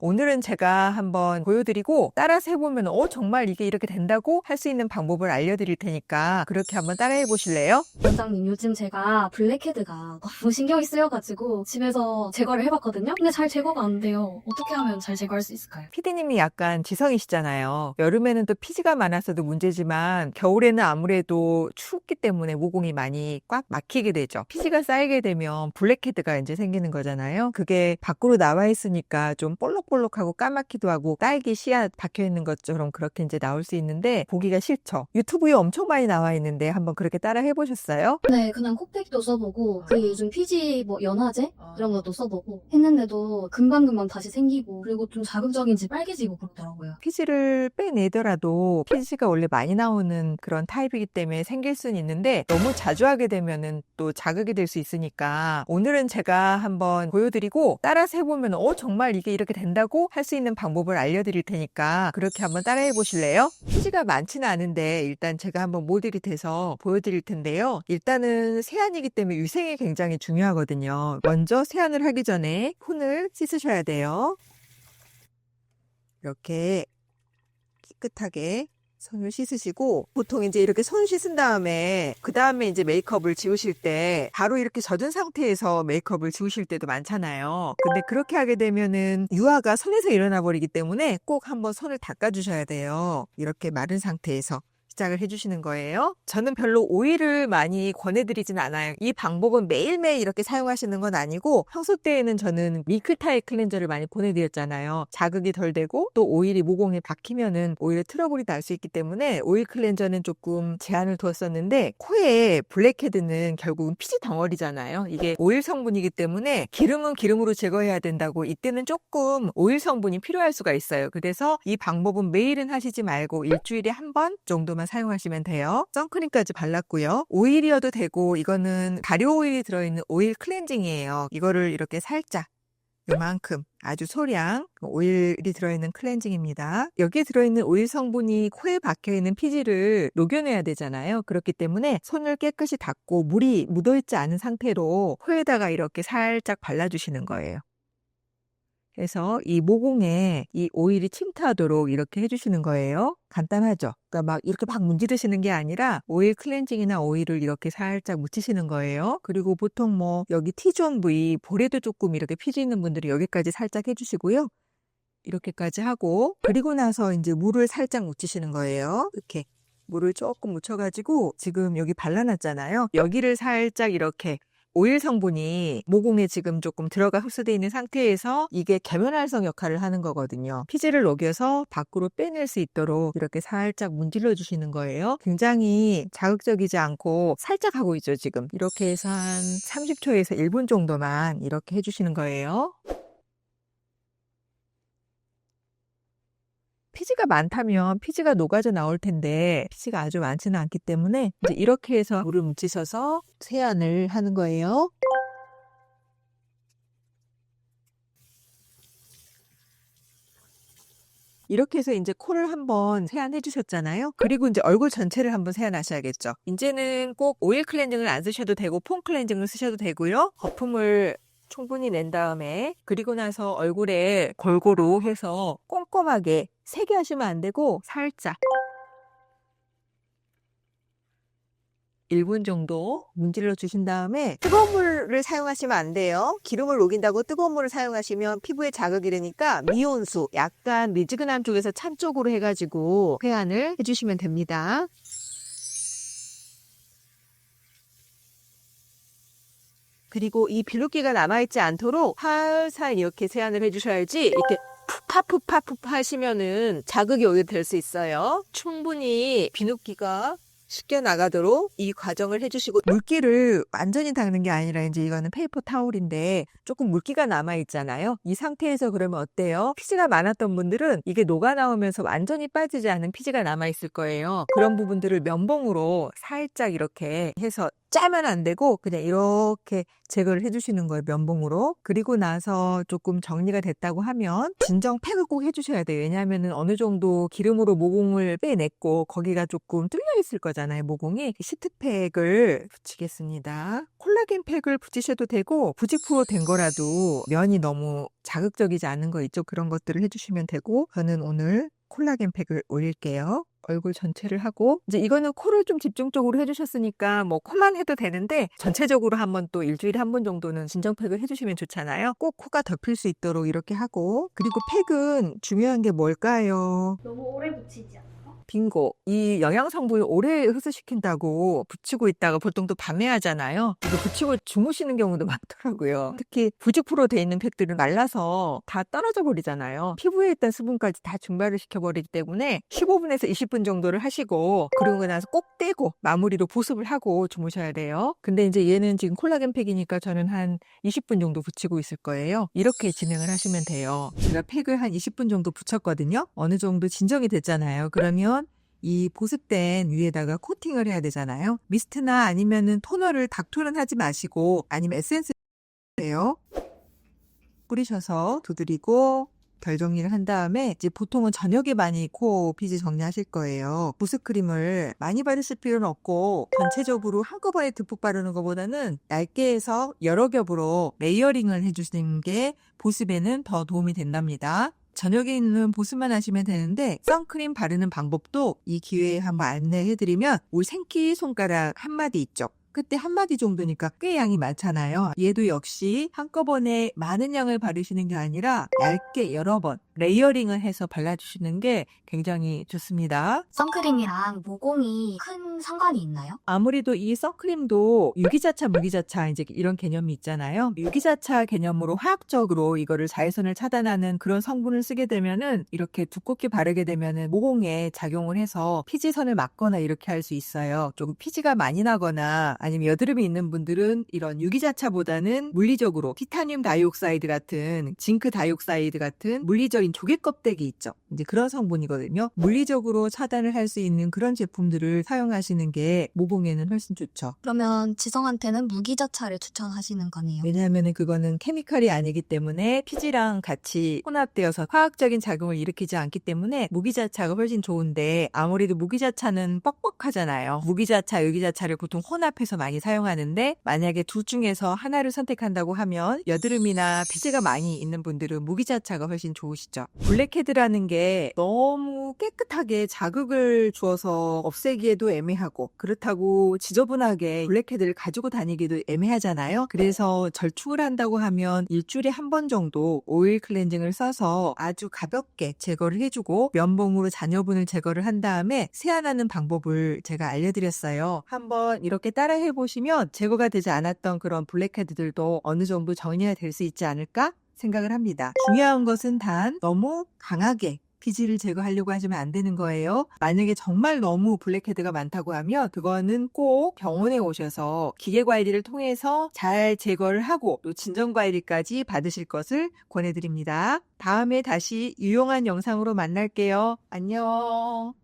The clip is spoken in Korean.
오늘은 제가 한번 보여드리고 따라서 해보면 정말 이게 이렇게 된다고 할 수 있는 방법을 알려드릴 테니까 그렇게 한번 따라해 보실래요? 원장님, 요즘 제가 블랙헤드가 너무 신경이 쓰여가지고 집에서 제거를 해봤거든요? 근데 잘 제거가 안 돼요. 어떻게 하면 잘 제거할 수 있을까요? 피디님이 약간 지성이시잖아요. 여름에는 또 피지가 많아서도 문제지만 겨울에는 아무래도 춥기 때문에 모공이 많이 꽉 막히게 되죠. 피지가 쌓이게 되면 블랙헤드가 이제 생기는 거잖아요. 그게 밖으로 나와 있으니까 좀 볼록볼록하고 까맣기도 하고 딸기 씨앗 박혀 있는 것처럼 그렇게 이제 나올 수 있는데 보기가 싫죠. 유튜브에 엄청 많이 나와 있는데 한번 그렇게 따라 해보셨어요? 네, 그냥 콕팩도 써보고, 그리고 요즘 피지 연화제? 이런 것도 써보고 했는데도 금방금방 다시 생기고, 그리고 좀 자극적인지 빨개지고 그러더라고요. 피지를 빼내더라도 피지가 원래 많이 나오는 그런 타입이기 때문에 생길 수는 있는데 너무 자주 하게 되면은 또 자극이 될 수 있으니까 오늘은 제가 한번 보여드리고 따라서 해보면 정말 이게 이렇게 된다고 할 수 있는 방법을 알려드릴 테니까 그렇게 한번 따라해 보실래요? 피지가 많지는 않은데 일단 제가 한번 모델이 돼서 보여드릴 텐데요. 일단은 세안이기 때문에 위생이 굉장히 중요하거든요. 먼저 세안을 하기 전에 손을 씻으셔야 돼요. 이렇게 깨끗하게 손을 씻으시고 보통 이제 이렇게 손 씻은 다음에 그 다음에 이제 메이크업을 지우실 때 바로 이렇게 젖은 상태에서 메이크업을 지우실 때도 많잖아요. 근데 그렇게 하게 되면은 유화가 손에서 일어나 버리기 때문에 꼭 한번 손을 닦아 주셔야 돼요. 이렇게 마른 상태에서 시작을 해주시는 거예요. 저는 별로 오일을 많이 권해드리진 않아요. 이 방법은 매일매일 이렇게 사용하시는 건 아니고 평소 때에는 저는 밀크타입 클렌저를 많이 보내드렸잖아요. 자극이 덜 되고 또 오일이 모공에 박히면은 오히려 트러블이 날 수 있기 때문에 오일 클렌저는 조금 제한을 두었었는데 코에 블랙헤드는 결국은 피지 덩어리잖아요. 이게 오일 성분이기 때문에 기름은 기름으로 제거해야 된다고 이때는 조금 오일 성분이 필요할 수가 있어요. 그래서 이 방법은 매일은 하시지 말고 일주일에 한 번 정도만 사용하시면 돼요. 선크림까지 발랐고요. 오일이어도 되고 이거는 발효 오일이 들어있는 오일 클렌징이에요. 이거를 이렇게 살짝 요만큼 아주 소량 오일이 들어있는 클렌징입니다. 여기에 들어있는 오일 성분이 코에 박혀있는 피지를 녹여내야 되잖아요. 그렇기 때문에 손을 깨끗이 닦고 물이 묻어있지 않은 상태로 코에다가 이렇게 살짝 발라주시는 거예요. 그래서 이 모공에 이 오일이 침투하도록 이렇게 해주시는 거예요. 간단하죠? 그러니까 막 이렇게 막 문지르시는 게 아니라 오일 클렌징이나 오일을 이렇게 살짝 묻히시는 거예요. 그리고 보통 여기 T존 부위, 볼에도 조금 이렇게 피지 있는 분들이 여기까지 살짝 해주시고요. 이렇게까지 하고 그리고 나서 이제 물을 살짝 묻히시는 거예요. 이렇게 물을 조금 묻혀가지고 지금 여기 발라놨잖아요. 여기를 살짝 이렇게 오일 성분이 모공에 지금 조금 들어가 흡수되어 있는 상태에서 이게 계면활성 역할을 하는 거거든요. 피지를 녹여서 밖으로 빼낼 수 있도록 이렇게 살짝 문질러 주시는 거예요. 굉장히 자극적이지 않고 살짝 하고 있죠, 지금. 이렇게 해서 한 30초에서 1분 정도만 이렇게 해주시는 거예요. 피지가 많다면 피지가 녹아져 나올 텐데 피지가 아주 많지는 않기 때문에 이제 이렇게 해서 물을 묻히셔서 세안을 하는 거예요. 이렇게 해서 이제 코를 한번 세안해 주셨잖아요. 그리고 이제 얼굴 전체를 한번 세안하셔야겠죠. 이제는 꼭 오일 클렌징을 안 쓰셔도 되고 폼 클렌징을 쓰셔도 되고요. 거품을 충분히 낸 다음에 그리고 나서 얼굴에 골고루 해서 꼼꼼하게 세게 하시면 안 되고 살짝 1분 정도 문질러 주신 다음에 뜨거운 물을 사용하시면 안 돼요. 기름을 녹인다고 뜨거운 물을 사용하시면 피부에 자극이 되니까 미온수, 약간 미지근한 쪽에서 찬 쪽으로 해가지고 회안을 해주시면 됩니다. 그리고 이 비눗기가 남아있지 않도록 살살 이렇게 세안을 해주셔야지 이렇게 푸파푸파푸파 하시면은 자극이 오게 될 수 있어요. 충분히 비눗기가 쉽게 나가도록 이 과정을 해주시고 물기를 완전히 닦는 게 아니라 이제 이거는 페이퍼 타올인데 조금 물기가 남아있잖아요. 이 상태에서 그러면 어때요? 피지가 많았던 분들은 이게 녹아 나오면서 완전히 빠지지 않은 피지가 남아있을 거예요. 그런 부분들을 면봉으로 살짝 이렇게 해서 짜면 안 되고 그냥 이렇게 제거를 해주시는 거예요, 면봉으로. 그리고 나서 조금 정리가 됐다고 하면 진정 팩을 꼭 해주셔야 돼요. 왜냐하면 어느 정도 기름으로 모공을 빼냈고 거기가 조금 뚫려 있을 거잖아요, 모공이. 시트팩을 붙이겠습니다. 콜라겐 팩을 붙이셔도 되고 부직포로 된 거라도 면이 너무 자극적이지 않은 거 있죠? 그런 것들을 해주시면 되고, 저는 오늘 콜라겐 팩을 올릴게요. 얼굴 전체를 하고, 이제 이거는 코를 좀 집중적으로 해주셨으니까 뭐 코만 해도 되는데 전체적으로 한번 또 일주일에 한 번 정도는 진정팩을 해주시면 좋잖아요. 꼭 코가 덮일 수 있도록 이렇게 하고, 그리고 팩은 중요한 게 뭘까요? 너무 오래 붙이지 않아? 빙고. 이 영양 성분을 오래 흡수시킨다고 붙이고 있다가 보통 또 밤에하잖아요. 이거 붙이고 주무시는 경우도 많더라고요. 특히 부직포로 돼 있는 팩들은 말라서 다 떨어져 버리잖아요. 피부에 있던 수분까지 다 증발을 시켜버리기 때문에 15분에서 20분 정도를 하시고, 그러고 나서 꼭 떼고 마무리로 보습을 하고 주무셔야 돼요. 근데 이제 얘는 지금 콜라겐 팩이니까 저는 한 20분 정도 붙이고 있을 거예요. 이렇게 진행을 하시면 돼요. 제가 팩을 한 20분 정도 붙였거든요. 어느 정도 진정이 됐잖아요. 그러면 이 보습된 위에다가 코팅을 해야 되잖아요. 미스트나 아니면은 토너를 닥토는 하지 마시고, 아니면 에센스예요. 뿌리셔서 두드리고 결 정리를 한 다음에, 이제 보통은 저녁에 많이 코 피지 정리하실 거예요. 보습크림을 많이 바르실 필요는 없고, 전체적으로 한꺼번에 듬뿍 바르는 것보다는 얇게 해서 여러 겹으로 레이어링을 해주시는 게 보습에는 더 도움이 된답니다. 저녁에 있는 보습만 하시면 되는데, 선크림 바르는 방법도 이 기회에 한번 안내해드리면, 우리 생기 손가락 한 마디 있죠? 그때 한 마디 정도니까 꽤 양이 많잖아요. 얘도 역시 한꺼번에 많은 양을 바르시는 게 아니라 얇게 여러 번 레이어링을 해서 발라주시는 게 굉장히 좋습니다. 선크림이랑 모공이 큰 상관이 있나요? 아무래도 이 선크림도 유기자차, 무기자차 이제 이런 개념이 있잖아요. 유기자차 개념으로 화학적으로 이거를 자외선을 차단하는 그런 성분을 쓰게 되면은, 이렇게 두껍게 바르게 되면은 모공에 작용을 해서 피지선을 막거나 이렇게 할 수 있어요. 조금 피지가 많이 나거나 아니면 여드름이 있는 분들은 이런 유기자차보다는 물리적으로 티타늄 다이옥사이드 같은, 징크 다이옥사이드 같은 물리적인 조개 껍데기 있죠. 이제 그런 성분이거든요. 물리적으로 차단을 할 수 있는 그런 제품들을 사용하시는 게 모공에는 훨씬 좋죠. 그러면 지성한테는 무기자차를 추천하시는 거네요. 왜냐하면 그거는 케미칼이 아니기 때문에 피지랑 같이 혼합되어서 화학적인 작용을 일으키지 않기 때문에 무기자차가 훨씬 좋은데, 아무래도 무기자차는 뻑뻑하잖아요. 무기자차, 유기자차를 보통 혼합해서 많이 사용하는데, 만약에 둘 중에서 하나를 선택한다고 하면 여드름이나 피지가 많이 있는 분들은 무기자차가 훨씬 좋으시죠. 블랙헤드라는 게 너무 깨끗하게 자극을 주어서 없애기에도 애매하고, 그렇다고 지저분하게 블랙헤드를 가지고 다니기도 애매하잖아요. 그래서 절충을 한다고 하면 일주일에 한 번 정도 오일 클렌징을 써서 아주 가볍게 제거를 해주고, 면봉으로 잔여분을 제거를 한 다음에 세안하는 방법을 제가 알려드렸어요. 한번 이렇게 따라 해보시면 제거가 되지 않았던 그런 블랙헤드들도 어느 정도 정리가 될 수 있지 않을까 생각을 합니다. 중요한 것은 단 너무 강하게 피지를 제거하려고 하시면 안 되는 거예요. 만약에 정말 너무 블랙헤드가 많다고 하면 그거는 꼭 병원에 오셔서 기계과일리를 통해서 잘 제거를 하고 또 진정과일리까지 받으실 것을 권해드립니다. 다음에 다시 유용한 영상으로 만날게요. 안녕.